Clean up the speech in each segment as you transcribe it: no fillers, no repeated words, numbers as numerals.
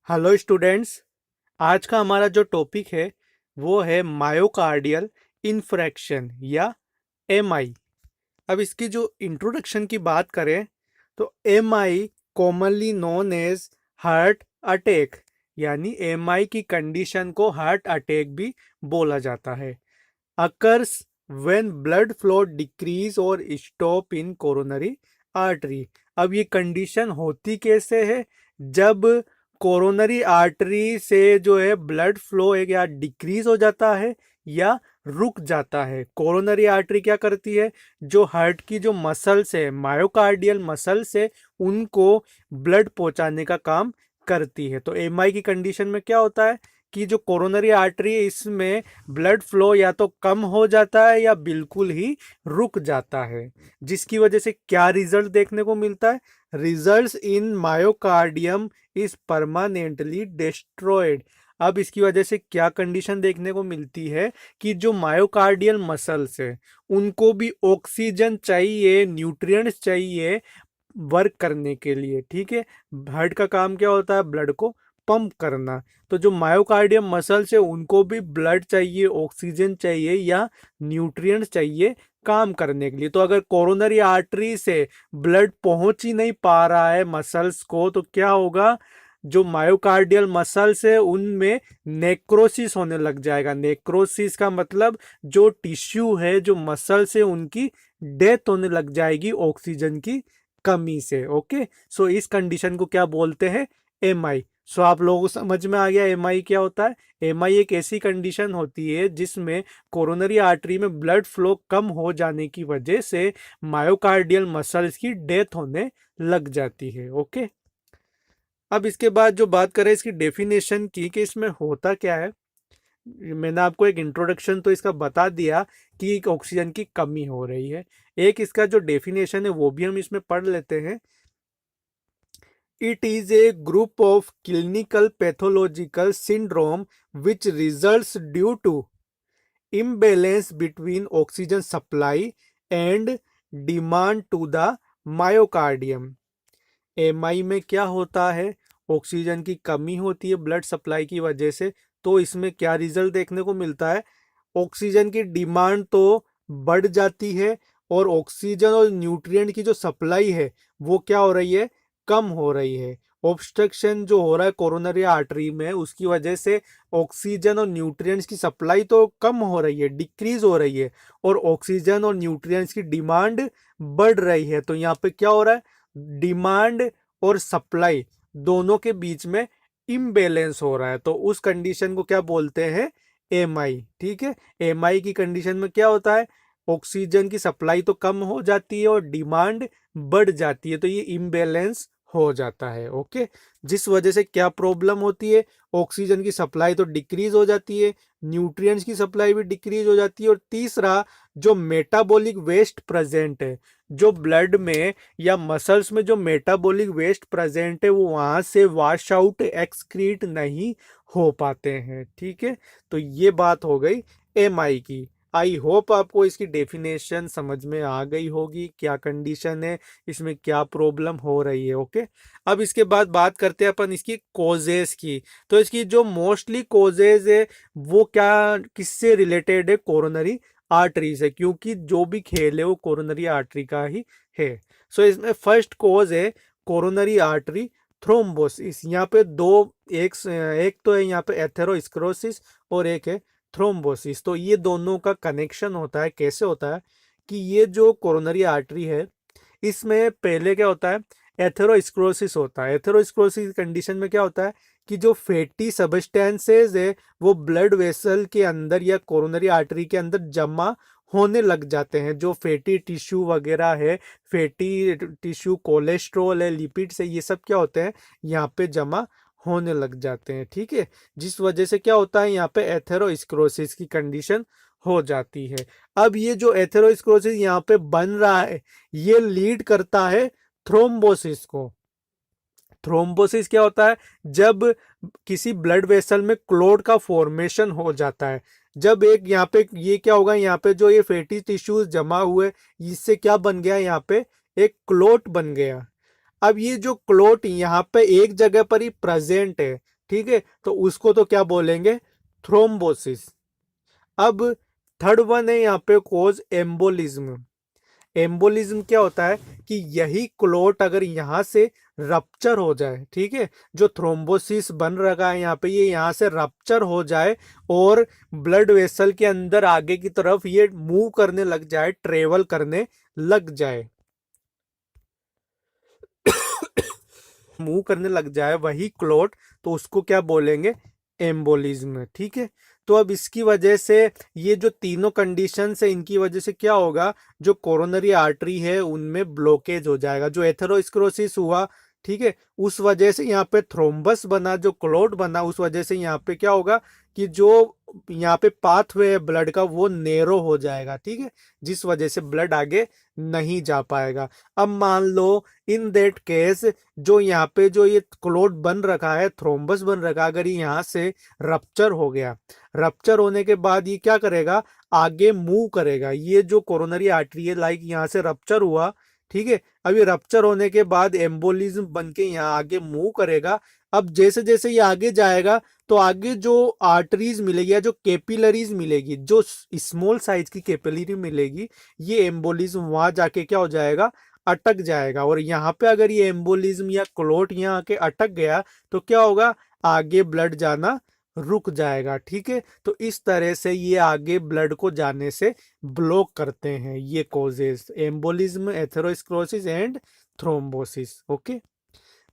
Hello students. आज का हमारा जो टॉपिक है वो है मायोकार्डियल इन्फ्रैक्शन या एमआई। अब इसकी जो इंट्रोडक्शन की बात करें तो MI commonly known as heart attack, यानी एमआई की कंडीशन को हार्ट अटैक भी बोला जाता है। occurs when blood flow decrease और stop in coronary artery। अब ये कंडीशन होती कैसे है? जब कोरोनरी आर्टरी से जो है ब्लड फ्लो एक या डिक्रीज हो जाता है या रुक जाता है। कोरोनरी आर्टरी क्या करती है? जो हार्ट की जो मसल्स है, मायोकार्डियल मसल्स है, उनको ब्लड पहुंचाने का काम करती है। तो एमआई की कंडीशन में क्या होता है कि जो कोरोनरी आर्टरी है इसमें ब्लड फ्लो या तो कम हो जाता है या बिल्कुल ही रुक जाता है, जिसकी वजह से क्या रिजल्ट देखने को मिलता है? Results in myocardium is permanently destroyed. अब इसकी वजह से क्या कंडीशन देखने को मिलती है कि जो मायोकार्डियल मसल्स है उनको भी ऑक्सीजन चाहिए, न्यूट्रिएंट्स चाहिए वर्क करने के लिए। ठीक है, हार्ट का काम क्या होता है? ब्लड को पंप करना। तो जो मायोकार्डियम मसल्स है उनको भी ब्लड चाहिए, ऑक्सीजन चाहिए या न्यूट्रिएंट्स चाहिए काम करने के लिए। तो अगर कोरोनरी आर्टरी से ब्लड पहुंच ही नहीं पा रहा है मसल्स को, तो क्या होगा? जो मायोकार्डियल मसल्स है उनमें नेक्रोसिस होने लग जाएगा। नेक्रोसिस का मतलब जो टिश्यू है, जो मसल्स है, उनकी डेथ होने लग जाएगी ऑक्सीजन की कमी से। ओके, सो इस कंडीशन को क्या बोलते हैं? एमआई। सो आप लोगों को समझ में आ गया एमआई क्या होता है? एमआई एक ऐसी कंडीशन होती है जिसमें कोरोनरी आर्टरी में ब्लड फ्लो कम हो जाने की वजह से मायोकार्डियल मसल्स की डेथ होने लग जाती है। ओके, अब इसके बाद जो बात करें इसकी डेफिनेशन की कि इसमें होता क्या है, मैंने आपको एक इंट्रोडक्शन तो इसका बता दिया कि ऑक्सीजन की कमी हो रही है। एक इसका जो डेफिनेशन है वो भी हम इसमें पढ़ लेते हैं। It is a group of clinical pathological syndrome which results due to imbalance between oxygen supply and demand to the myocardium। MI में क्या होता है? ऑक्सीजन की कमी होती है ब्लड सप्लाई की वजह से। तो इसमें क्या रिजल्ट देखने को मिलता है? ऑक्सीजन की डिमांड तो बढ़ जाती है और ऑक्सीजन और न्यूट्रिएंट की जो सप्लाई है वो क्या हो रही है? कम हो रही है। ऑब्स्ट्रक्शन जो हो रहा है कोरोनरी आर्टरी में, उसकी वजह से ऑक्सीजन और न्यूट्रिएंट्स की सप्लाई तो कम हो रही है, डिक्रीज हो रही है, और ऑक्सीजन और न्यूट्रिएंट्स की डिमांड बढ़ रही है। तो यहाँ पे क्या हो रहा है? डिमांड और सप्लाई दोनों के बीच में इम्बैलेंस हो रहा है। तो उस कंडीशन को क्या बोलते हैं? एमआई। ठीक है, एमआई की कंडीशन में क्या होता है? ऑक्सीजन की सप्लाई तो कम हो जाती है और डिमांड बढ़ जाती है, तो ये इम्बैलेंस हो जाता है। ओके, जिस वजह से क्या प्रॉब्लम होती है? ऑक्सीजन की सप्लाई तो डिक्रीज हो जाती है, न्यूट्रिएंट्स की सप्लाई भी डिक्रीज हो जाती है, और तीसरा जो मेटाबॉलिक वेस्ट प्रेजेंट है, जो ब्लड में या मसल्स में जो मेटाबॉलिक वेस्ट प्रेजेंट है वो वहां से वॉश आउट, एक्सक्रीट नहीं हो पाते हैं। ठीक है, तो ये बात हो गई एमआई की। आई होप आपको इसकी डेफिनेशन समझ में आ गई होगी, क्या कंडीशन है, इसमें क्या प्रॉब्लम हो रही है। ओके, अब इसके बाद बात करते हैं अपन इसकी कॉजेस की। तो इसकी जो मोस्टली कॉजेज है वो क्या, किससे रिलेटेड है? कोरोनरी आर्टरी से, क्योंकि जो भी खेल है वो कोरोनरी आर्टरी का ही है। सो इसमें फर्स्ट कॉज है कोरोनरी आर्टरी थ्रोम्बोसिस। यहाँ पे दो, एक तो है यहाँ पे एथेरोस्क्लेरोसिस और एक है थ्रोम्बोसिस। तो ये दोनों का कनेक्शन होता है। कैसे होता है कि ये जो कोरोनरी आर्टरी है इसमें पहले क्या होता है? एथेरोस्क्लेरोसिस होता है। एथेरोस्क्लेरोसिस कंडीशन में क्या होता है कि जो फैटी सबस्टेंसेस है वो ब्लड वेसल के अंदर या कोरोनरी आर्टरी के अंदर जमा होने लग जाते हैं। जो फैटी टिश्यू वगैरह है, फैटी टिश्यू, कोलेस्ट्रॉल है, लिपिड्स है, ये सब क्या होते हैं? यहाँ पे जमा होने लग जाते हैं। ठीक है, जिस वजह से क्या होता है? यहाँ पे एथेरोस्क्लेरोसिस की कंडीशन हो जाती है। अब ये जो एथेरोस्क्लेरोसिस यहाँ पे बन रहा है ये लीड करता है थ्रोम्बोसिस को। थ्रोम्बोसिस क्या होता है? जब किसी ब्लड वेसल में क्लॉट का फॉर्मेशन हो जाता है। जब एक यहाँ पे ये क्या होगा, यहाँ पे जो ये फैटी टिश्यूज जमा हुए इससे क्या बन गया? यहाँ पे एक क्लॉट बन गया। अब ये जो क्लॉट यहाँ पे एक जगह पर ही प्रेजेंट है, ठीक है, तो उसको तो क्या बोलेंगे, थ्रोम्बोसिस। अब थर्ड वन है यहाँ पे कोज एम्बोलिज्म। एम्बोलिज्म क्या होता है कि यही क्लोट अगर यहाँ से रप्चर हो जाए, ठीक है, जो थ्रोम्बोसिस बन रखा है यहाँ पे, ये यहाँ से रप्चर हो जाए और ब्लड वेसल के अंदर आगे की तरफ ये मूव करने लग जाए, ट्रेवल करने लग जाए, मूव करने लग जाए वही क्लोट, तो उसको क्या बोलेंगे, एम्बोलिज्म। ठीक है, तो अब इसकी वजह से ये जो तीनों कंडीशन है इनकी वजह से क्या होगा, जो कोरोनरी आर्टरी है उनमें ब्लॉकेज हो जाएगा, जो एथेरोस्क्लेरोसिस हुआ, ठीक है, उस वजह से यहाँ पे थ्रोम्बस बना, जो क्लोट बना, उस वजह से यहाँ पे क्या होगा कि जो यहाँ पे पाथवे है ब्लड का वो नेरो हो जाएगा, ठीक है, जिस वजह से ब्लड आगे नहीं जा पाएगा। अब मान लो इन दैट केस जो यहाँ पे जो ये क्लोट बन रखा है, थ्रोम्बस बन रखा है, अगर ये यहाँ से रप्चर हो गया, रप्चर होने के बाद ये क्या करेगा, आगे मूव करेगा, ये जो कोरोनरी आर्टरी है लाइक यहाँ से रप्चर हुआ, ठीक है, अब ये रप्चर होने के बाद एम्बोलिज्म बन के यहाँ आगे मूव करेगा। अब जैसे जैसे ये आगे जाएगा तो आगे जो आर्टरीज मिलेगी या जो कैपिलरीज मिलेगी, जो स्मॉल साइज की कैपिलरी मिलेगी, ये एम्बोलिज्म वहां जाके क्या हो जाएगा, अटक जाएगा। और यहाँ पे अगर ये एम्बोलिज्म या क्लोट यहाँ आके अटक गया तो क्या होगा, आगे ब्लड जाना रुक जाएगा। ठीक है, तो इस तरह से ये आगे ब्लड को जाने से ब्लॉक करते हैं ये causes, embolism, atherosclerosis and thrombosis. Okay,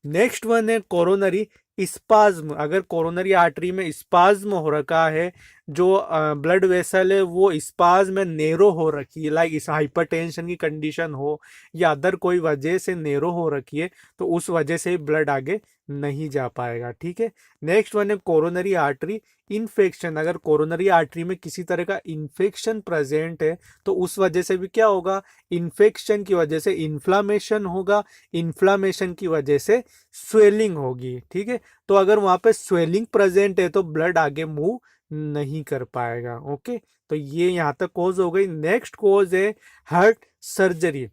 next one है कोरोनरी स्पाज्म। अगर कोरोनरी आर्टरी में स्पाज्म हो रखा है, जो ब्लड वेसल है वो स्पाज्म में नेरो हो रखी है, लाइक इस हाइपरटेंशन की कंडीशन हो या अदर कोई वजह से नेरो हो रखी है, तो उस वजह से ब्लड आगे नहीं जा पाएगा। ठीक है, नेक्स्ट वन है कोरोनरी आर्टरी इन्फेक्शन। अगर कोरोनरी आर्टरी में किसी तरह का इन्फेक्शन प्रेजेंट है तो उस वजह से भी क्या होगा, इन्फेक्शन की वजह से इन्फ्लामेशन होगा, इन्फ्लामेशन की वजह से स्वेलिंग होगी। ठीक है, तो अगर वहां पे स्वेलिंग प्रेजेंट है तो ब्लड आगे मूव नहीं कर पाएगा। ओके, तो ये यहां तक कॉज हो गई। नेक्स्ट कॉज है हार्ट सर्जरी।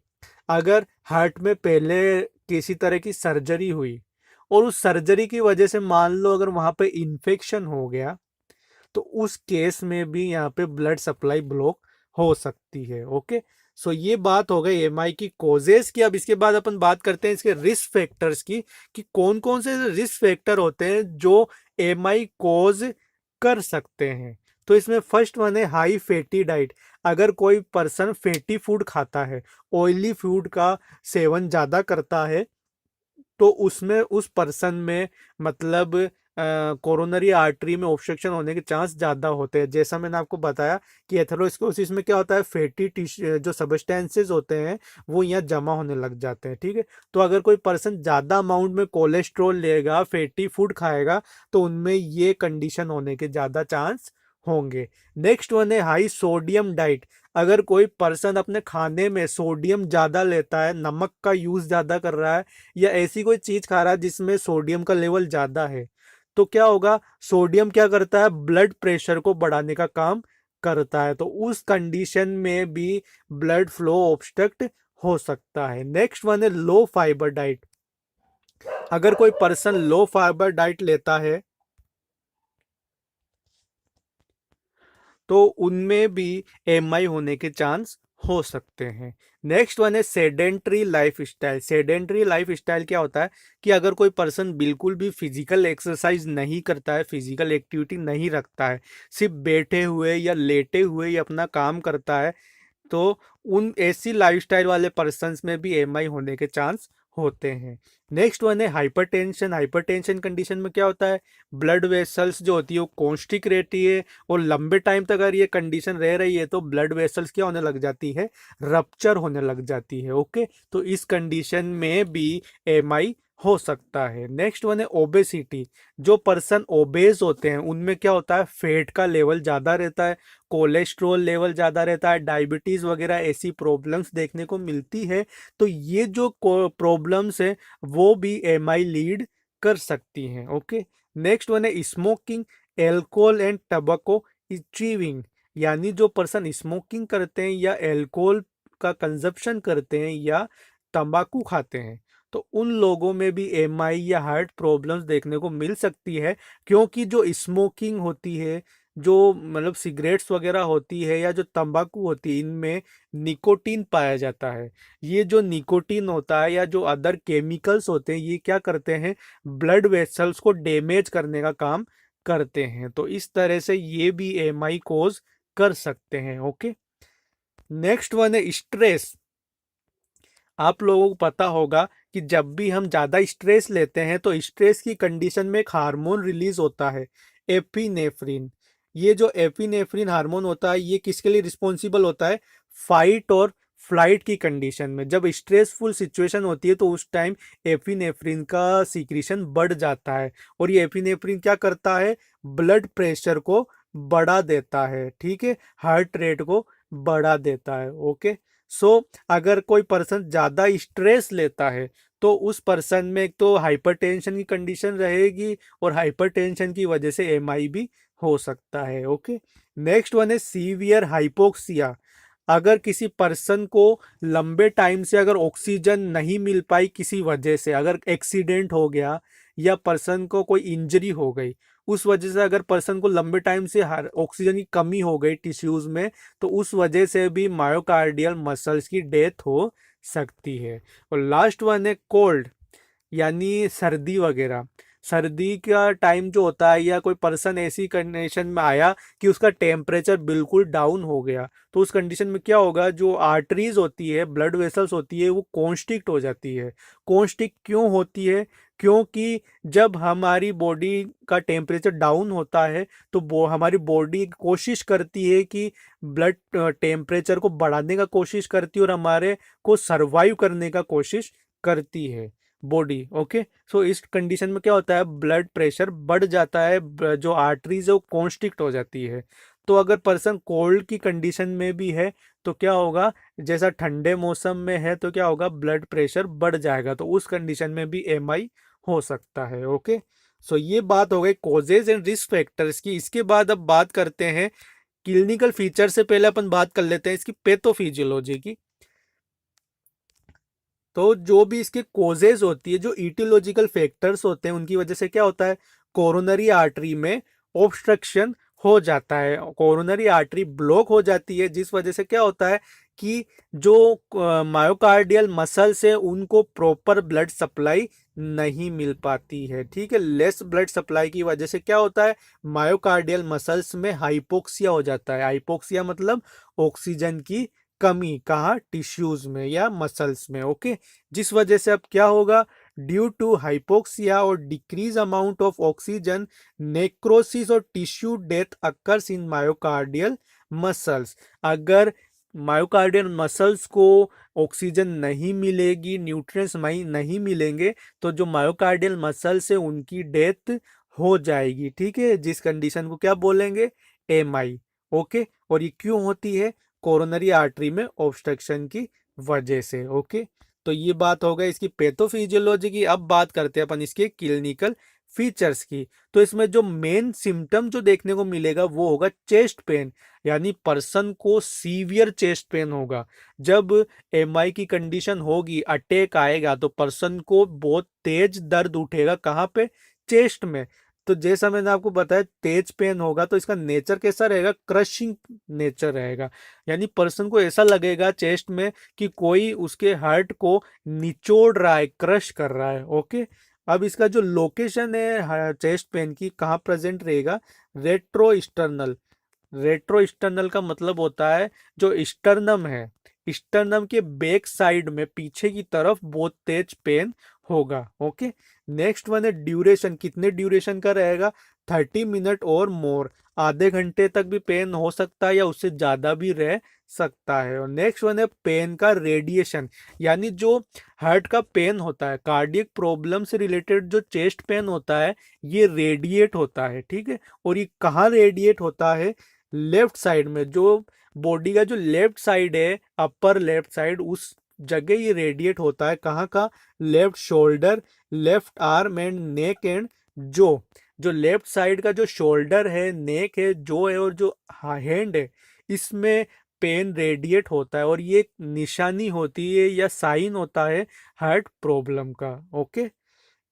अगर हार्ट में पहले किसी तरह की सर्जरी हुई और उस सर्जरी की वजह से मान लो अगर वहां पे इन्फेक्शन हो गया, तो उस केस में भी यहाँ पे ब्लड सप्लाई ब्लॉक हो सकती है। ओके, सो ये बात हो गई एमआई की कॉजेस की। अब इसके बाद अपन बात करते हैं इसके रिस्क फैक्टर्स की, कि कौन कौन से रिस्क फैक्टर होते हैं जो एमआई कॉज कर सकते हैं। तो इसमें फर्स्ट वन है हाई फैटी डाइट। अगर कोई पर्सन फैटी फूड खाता है, ऑयली फूड का सेवन ज़्यादा करता है, तो उसमें उस पर्सन में मतलब कोरोनरी आर्टरी में ऑब्स्ट्रक्शन होने के चांस ज़्यादा होते हैं। जैसा मैंने आपको बताया कि एथेरोस्क्लेरोसिस में क्या होता है, फैटी टिश्यू जो सब्सटेंसेस होते हैं वो यहाँ जमा होने लग जाते हैं। ठीक है, तो अगर कोई पर्सन ज़्यादा अमाउंट में कोलेस्ट्रॉल लेगा, फैटी फूड खाएगा, तो उनमें ये कंडीशन होने के ज़्यादा चांस होंगे। नेक्स्ट वन है हाई सोडियम डाइट। अगर कोई पर्सन अपने खाने में सोडियम ज़्यादा लेता है, नमक का यूज़ ज़्यादा कर रहा है, या ऐसी कोई चीज़ खा रहा है जिसमें सोडियम का लेवल ज़्यादा है, तो क्या होगा, सोडियम क्या करता है, ब्लड प्रेशर को बढ़ाने का काम करता है, तो उस कंडीशन में भी ब्लड फ्लो ऑब्स्ट्रक्ट हो सकता है। नेक्स्ट वन है लो फाइबर डाइट। अगर कोई पर्सन लो फाइबर डाइट लेता है तो उनमें भी एमआई होने के चांस हो सकते हैं। नेक्स्ट वन है sedentary life style. Sedentary life style क्या होता है कि अगर कोई पर्सन बिल्कुल भी फिजिकल एक्सरसाइज नहीं करता है, फिजिकल एक्टिविटी नहीं रखता है, सिर्फ बैठे हुए या लेटे हुए ही अपना काम करता है, तो उन ऐसी लाइफस्टाइल वाले पर्सन्स में भी एमआई होने के चांस होते हैं। नेक्स्ट वन है हाइपरटेंशन। हाइपरटेंशन कंडीशन में क्या होता है, ब्लड वेसल्स जो होती है वो कॉन्स्टिक रहती है, और लंबे टाइम तक अगर ये कंडीशन रह रही है तो ब्लड वेसल्स क्या होने लग जाती है, रप्चर होने लग जाती है। ओके, तो इस कंडीशन में भी एमआई हो सकता है। नेक्स्ट वन है ओबेसिटी। जो पर्सन ओबेज होते हैं उनमें क्या होता है, फैट का लेवल ज़्यादा रहता है, कोलेस्ट्रॉल लेवल ज़्यादा रहता है, डायबिटीज़ वगैरह ऐसी प्रॉब्लम्स देखने को मिलती है। तो ये जो प्रॉब्लम्स है वो भी एमआई लीड कर सकती हैं। ओके, नेक्स्ट वन है smoking, alcohol and tobacco chewing. यानी जो पर्सन स्मोकिंग करते हैं या एल्कोहल का कंजप्शन करते हैं या तंबाकू खाते हैं, तो उन लोगों में भी एमआई या हार्ट प्रॉब्लम्स देखने को मिल सकती है, क्योंकि जो स्मोकिंग होती है, जो मतलब सिगरेट्स वगैरह होती है या जो तंबाकू होती है, इनमें निकोटीन पाया जाता है। ये जो निकोटीन होता है या जो अदर केमिकल्स होते हैं, ये क्या करते हैं, ब्लड वेसल्स को डैमेज करने का काम करते हैं। तो इस तरह से ये भी एमआई कोज कर सकते हैं। ओके, नेक्स्ट वन है स्ट्रेस। आप लोगों को पता होगा कि जब भी हम ज़्यादा स्ट्रेस लेते हैं तो स्ट्रेस की कंडीशन में एक हार्मोन रिलीज होता है, एपिनेफ्रिन। ये जो एपिनेफ्रिन हार्मोन होता है, ये किसके लिए रिस्पॉन्सिबल होता है, फाइट और फ्लाइट की कंडीशन में। जब स्ट्रेसफुल सिचुएशन होती है तो उस टाइम एपिनेफ्रिन का सीक्रेशन बढ़ जाता है, और ये एपिनेफ्रिन क्या करता है, ब्लड प्रेशर को बढ़ा देता है, ठीक है, हार्ट रेट को बढ़ा देता है। ओके, सो अगर कोई पर्सन ज़्यादा स्ट्रेस लेता है तो उस पर्सन में एक तो हाइपरटेंशन की कंडीशन रहेगी, और हाइपरटेंशन की वजह से एमआई भी हो सकता है। ओके, नेक्स्ट वन है सीवियर हाइपोक्सिया। अगर किसी पर्सन को लंबे टाइम से अगर ऑक्सीजन नहीं मिल पाई किसी वजह से, अगर एक्सीडेंट हो गया या पर्सन को कोई इंजरी हो गई, उस वजह से अगर पर्सन को लंबे टाइम से ऑक्सीजन की कमी हो गई टिश्यूज में, तो उस वजह से भी मायोकार्डियल मसल्स की डेथ हो सकती है। और लास्ट वन है कोल्ड, यानी सर्दी वगैरह। सर्दी का टाइम जो होता है, या कोई पर्सन ऐसी कंडीशन में आया कि उसका टेम्परेचर बिल्कुल डाउन हो गया, तो उस कंडीशन में क्या होगा, जो आर्टरीज होती है, ब्लड वेसल्स होती है, वो कॉन्स्ट्रिक्ट हो जाती है। कॉन्स्ट्रिक्ट क्यों होती है, क्योंकि जब हमारी बॉडी का टेम्परेचर डाउन होता है तो हमारी बॉडी कोशिश करती है कि ब्लड टेम्परेचर को बढ़ाने का कोशिश करती है और हमारे को सरवाइव करने का कोशिश करती है बॉडी। ओके, सो इस कंडीशन में क्या होता है, ब्लड प्रेशर बढ़ जाता है, जो आर्टरीज है वो कॉन्स्ट्रिक्ट हो जाती है। तो अगर पर्सन कोल्ड की कंडीशन में भी है तो क्या होगा, जैसा ठंडे मौसम में है तो क्या होगा, ब्लड प्रेशर बढ़ जाएगा, तो उस कंडीशन में भी एमआई हो सकता है। ओके, सो ये बात हो गई कॉजेज एंड रिस्क फैक्टर्स की। इसके बाद अब बात करते हैं क्लिनिकल फीचर से पहले अपन बात कर लेते हैं इसकी पैथोफिजियोलॉजी की। तो जो भी इसके कोजेज होती है, जो इटियोलॉजिकल फैक्टर्स होते हैं, उनकी वजह से क्या होता है, कोरोनरी आर्टरी में ऑब्स्ट्रक्शन हो जाता है, कोरोनरी आर्टरी ब्लॉक हो जाती है, जिस वजह से क्या होता है कि जो मायोकार्डियल मसल्स है उनको प्रॉपर ब्लड सप्लाई नहीं मिल पाती है, ठीक है। लेस ब्लड सप्लाई की वजह से क्या होता है, मायोकार्डियल मसल्स में हाइपोक्सिया हो जाता है। हाइपोक्सिया मतलब ऑक्सीजन की कमी, कहाँ, टिश्यूज में या मसल्स में। ओके, जिस वजह से अब क्या होगा, ड्यू टू हाइपोक्सिया और decrease amount of oxygen, necrosis और tissue death occurs in myocardial muscles. अगर मायोकार्डियल मसल्स को ऑक्सीजन नहीं मिलेगी, न्यूट्रिएंट्स नहीं मिलेंगे, तो जो मायोकार्डियल मसल्स है उनकी डेथ हो जाएगी, ठीक है, जिस कंडीशन को क्या बोलेंगे, एमआई। ओके, और ये क्यों होती है, कोरोनरी आर्टरी में ऑब्स्ट्रक्शन की वजह से। ओके, तो ये बात हो गई इसकी पैथोफिजियोलॉजी की। अब बात करते हैं अपन इसके क्लिनिकल फीचर्स की। तो इसमें जो मेन सिम्टम जो देखने को मिलेगा वो होगा चेस्ट पेन, यानी पर्सन को सीवियर चेस्ट पेन होगा। जब एमआई की कंडीशन होगी, अटैक आएगा, तो पर्सन को बहुत तेज दर्द उठेगा, कहाँ पे, चेस्ट में। तो जैसा मैंने आपको बताया, तेज पेन होगा तो इसका नेचर कैसा रहेगा, क्रशिंग नेचर रहेगा, यानी पर्सन को ऐसा लगेगा चेस्ट में कि कोई उसके हार्ट को निचोड़ रहा है, क्रश कर रहा है। ओके, अब इसका जो लोकेशन है चेस्ट पेन की, कहाँ प्रेजेंट रहेगा, रेट्रो स्टर्नल। रेट्रो स्टर्नल का मतलब होता है जो स्टर्नम है, स्टर्नम के बैक साइड में पीछे की तरफ बहुत तेज पेन होगा। ओके, नेक्स्ट वन है ड्यूरेशन, कितने ड्यूरेशन का रहेगा, 30 मिनट और मोर, आधे घंटे तक भी पेन हो सकता है या उससे ज़्यादा भी रह सकता है। और नेक्स्ट वन है पेन का रेडिएशन, यानी जो हार्ट का पेन होता है, कार्डियक प्रॉब्लम से रिलेटेड जो चेस्ट पेन होता है, ये रेडिएट होता है, ठीक है। और ये कहाँ रेडिएट होता है, लेफ्ट साइड में, जो बॉडी का जो लेफ्ट साइड है, अपर लेफ्ट साइड, उस जगह ये रेडिएट होता है। कहाँ का, left shoulder, left arm and neck and जो। जो लेफ्ट साइड का जो शोल्डर है, नेक है, जो है और जो हैंड है, इसमें पेन रेडिएट होता है और ये एक निशानी होती है या साइन होता है हार्ट प्रॉब्लम का। ओके,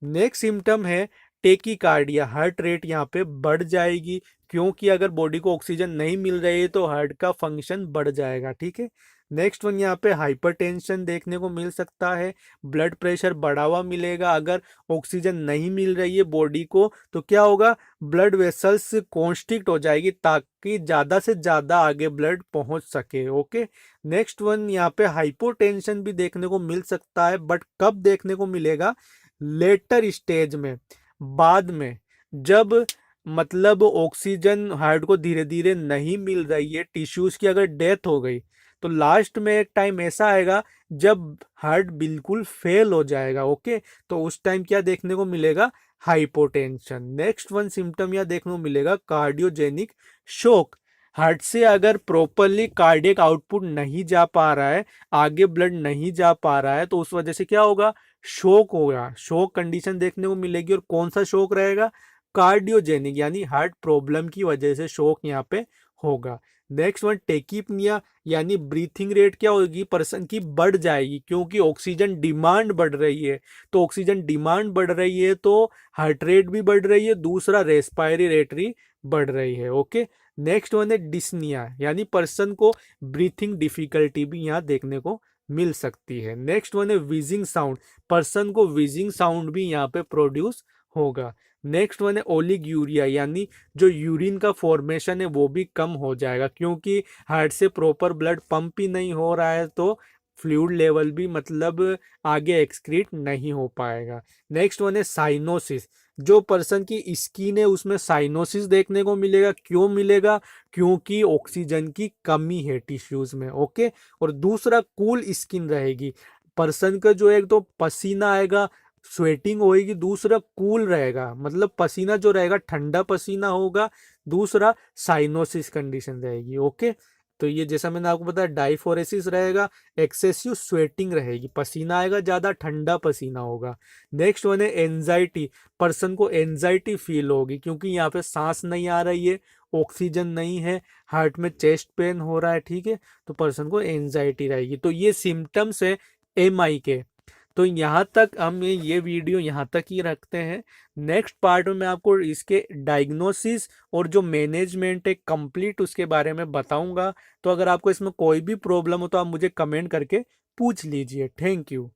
नेक्स्ट सिम्टम है टेकीकार्डिया, हार्ट रेट यहाँ पे बढ़ जाएगी, क्योंकि अगर बॉडी को ऑक्सीजन नहीं मिल रही है तो हार्ट का फंक्शन बढ़ जाएगा। ठीक है, नेक्स्ट वन यहाँ पे हाइपरटेंशन देखने को मिल सकता है, ब्लड प्रेशर बढ़ा हुआ मिलेगा। अगर ऑक्सीजन नहीं मिल रही है बॉडी को तो क्या होगा, ब्लड वेसल्स कॉन्स्ट्रिक्ट हो जाएगी ताकि ज़्यादा से ज़्यादा आगे ब्लड पहुंच सके। ओके, नेक्स्ट वन यहाँ पे हाइपोटेंशन भी देखने को मिल सकता है, बट कब देखने को मिलेगा, लेटर स्टेज में, बाद में, जब मतलब ऑक्सीजन हार्ट को धीरे धीरे नहीं मिल रही है, टिश्यूज की अगर डेथ हो गई, तो लास्ट में एक टाइम ऐसा आएगा जब हार्ट बिल्कुल फेल हो जाएगा। ओके, तो उस टाइम क्या देखने को मिलेगा, हाइपोटेंशन। नेक्स्ट वन सिम्टम यह देखने को मिलेगा कार्डियोजेनिक शोक, हार्ट से अगर प्रॉपरली कार्डियक आउटपुट नहीं जा पा रहा है, आगे ब्लड नहीं जा पा रहा है, तो उस वजह से क्या होगा, शोक होगा, शोक कंडीशन देखने को मिलेगी। और कौन सा शोक रहेगा, कार्डियोजेनिक, यानी हार्ट प्रॉब्लम की वजह से शोक यहाँ पे होगा। नेक्स्ट वन टेकीपनिया, यानी ब्रीथिंग रेट क्या होगी, पर्सन की बढ़ जाएगी, क्योंकि ऑक्सीजन डिमांड बढ़ रही है। तो ऑक्सीजन डिमांड बढ़ रही है तो हार्ट रेट भी बढ़ रही है, दूसरा रेस्पायरेटरी बढ़ रही है। ओके, नेक्स्ट वन है डिस्निया, यानी पर्सन को ब्रीथिंग डिफिकल्टी भी यहाँ देखने को मिल सकती है। नेक्स्ट वन है विजिंग साउंड, पर्सन को विजिंग साउंड भी यहाँ पे प्रोड्यूस होगा। नेक्स्ट वन है ओलिग्यूरिया, यानी जो यूरिन का फॉर्मेशन है वो भी कम हो जाएगा, क्योंकि हार्ट से प्रॉपर ब्लड पंप ही नहीं हो रहा है, तो फ्लूइड लेवल भी मतलब आगे एक्सक्रीट नहीं हो पाएगा। नेक्स्ट वन है साइनोसिस, जो पर्सन की स्किन है उसमें साइनोसिस देखने को मिलेगा। क्यों मिलेगा, क्योंकि ऑक्सीजन की कमी है टिश्यूज में। ओके, और दूसरा कूल स्किन रहेगी, पर्सन का जो एक तो पसीना आएगा, स्वेटिंग होएगी, दूसरा कूल रहेगा, मतलब पसीना जो रहेगा ठंडा पसीना होगा, दूसरा साइनोसिस कंडीशन रहेगी। ओके, तो ये जैसा मैंने आपको बताया डाइफोरेसिस रहेगा, एक्सेसिव स्वेटिंग रहेगी, पसीना आएगा ज़्यादा, ठंडा पसीना होगा। नेक्स्ट वन है एंजाइटी, पर्सन को एंजाइटी फील होगी, क्योंकि यहाँ पे सांस नहीं आ रही है, ऑक्सीजन नहीं है, हार्ट में चेस्ट पेन हो रहा है। ठीक है, तो पर्सन को एंजाइटी रहेगी। तो ये सिम्टम्स है एमआई के। तो यहाँ तक हम ये वीडियो यहाँ तक ही रखते हैं। नेक्स्ट पार्ट में मैं आपको इसके डायग्नोसिस और जो मैनेजमेंट है कंप्लीट उसके बारे में बताऊंगा। तो अगर आपको इसमें कोई भी प्रॉब्लम हो तो आप मुझे कमेंट करके पूछ लीजिए। Thank you.